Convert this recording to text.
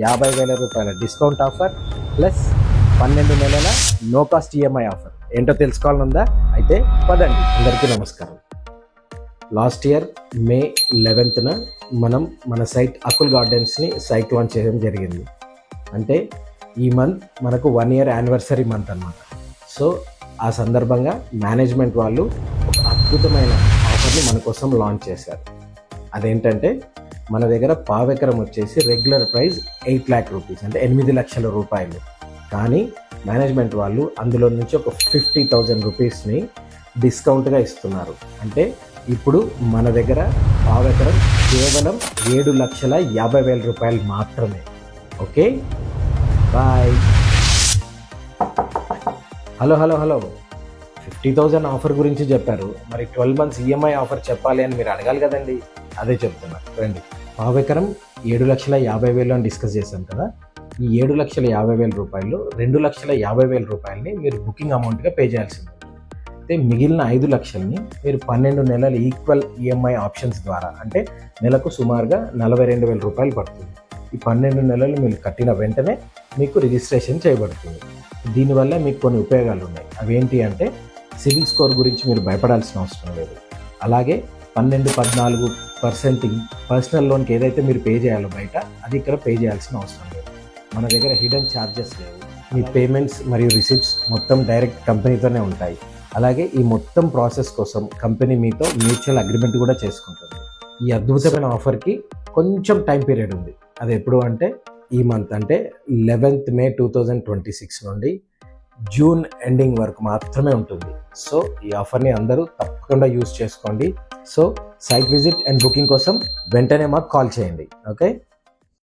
50,000 రూపాయల discount offer plus 12 నెలల no cost EMI offer. ఏంటో తెలుసుకోవాలనుందా? అయితే పదండి. అందరికీ నమస్కారం. లాస్ట్ ఇయర్ మే 11న మనం మన సైట్ అకుల్ గార్డెన్స్ని సైట్ లాంచ్ చేయడం జరిగింది. అంటే ఈ మంత్ మనకు 1 year యానివర్సరీ మంత్ అన్నమాట. సో ఆ సందర్భంగా మేనేజ్మెంట్ వాళ్ళు ఒక అద్భుతమైన ఆఫర్ని మన కోసం లాంచ్ చేశారు. అదేంటంటే మన దగ్గర పావెకరం వచ్చేసి రెగ్యులర్ ప్రైస్ 8 lakh రూపీస్, అంటే 8 లక్షల రూపాయలు. కానీ మేనేజ్మెంట్ వాళ్ళు అందులో నుంచి ఒక 50,000 రూపీస్ని డిస్కౌంట్గా ఇస్తున్నారు. అంటే ఇప్పుడు మన దగ్గర పావెకరం కేవలం 7,50,000 రూపాయలు మాత్రమే. Okay, bye. హలో 50,000 ఆఫర్ గురించి చెప్పారు, మరి 12 months ఈఎంఐ ఆఫర్ చెప్పాలి అని మీరు అడగాలి కదండి. అదే చెప్తున్నారు. రండి. పావెకరం 7,50,000 అని డిస్కస్ చేశాం కదా. ఈ 7,50,000 రూపాయలు 2,50,000 రూపాయలని మీరు బుకింగ్ అమౌంట్గా పే చేయాల్సి ఉంటుంది. అయితే మిగిలిన 5 లక్షల్ని మీరు 12 నెలల ఈక్వల్ ఈఎంఐ ఆప్షన్స్ ద్వారా, అంటే నెలకు సుమారుగా 42,000 రూపాయలు పడుతుంది. ఈ 12 నెలలు మీరు కట్టిన వెంటనే మీకు రిజిస్ట్రేషన్ చేయబడుతుంది. దీనివల్ల మీకు కొన్ని ఉపయోగాలు ఉన్నాయి. అవేంటి అంటే సివిల్ స్కోర్ గురించి మీరు భయపడాల్సిన అవసరం లేదు. అలాగే 12-14% పర్సనల్ లోన్కి ఏదైతే మీరు పే చేయాలో బయట, అది ఇక్కడ పే చేయాల్సిన అవసరం లేదు. మన దగ్గర హిడెన్ ఛార్జెస్ లేవు. మీ పేమెంట్స్ మరియు రిసిప్ట్స్ మొత్తం డైరెక్ట్ కంపెనీతోనే ఉంటాయి. అలాగే ఈ మొత్తం ప్రాసెస్ కోసం కంపెనీ మీతో మ్యూచువల్ అగ్రిమెంట్ కూడా చేసుకుంటుంది. ఈ అద్భుతమైన ఆఫర్కి కొంచెం టైం పీరియడ్ ఉంది. అది ఎప్పుడు అంటే ఈ మంత్, అంటే 11th May 2026 నుండి జూన్ ఎండింగ్ వరకు మాత్రమే ఉంటుంది. సో ఈ ఆఫర్ని అందరూ తప్పకుండా యూజ్ చేసుకోండి. So site visit and booking కోసం వెంటనే మాకు కాల్ చేయండి. ఓకే.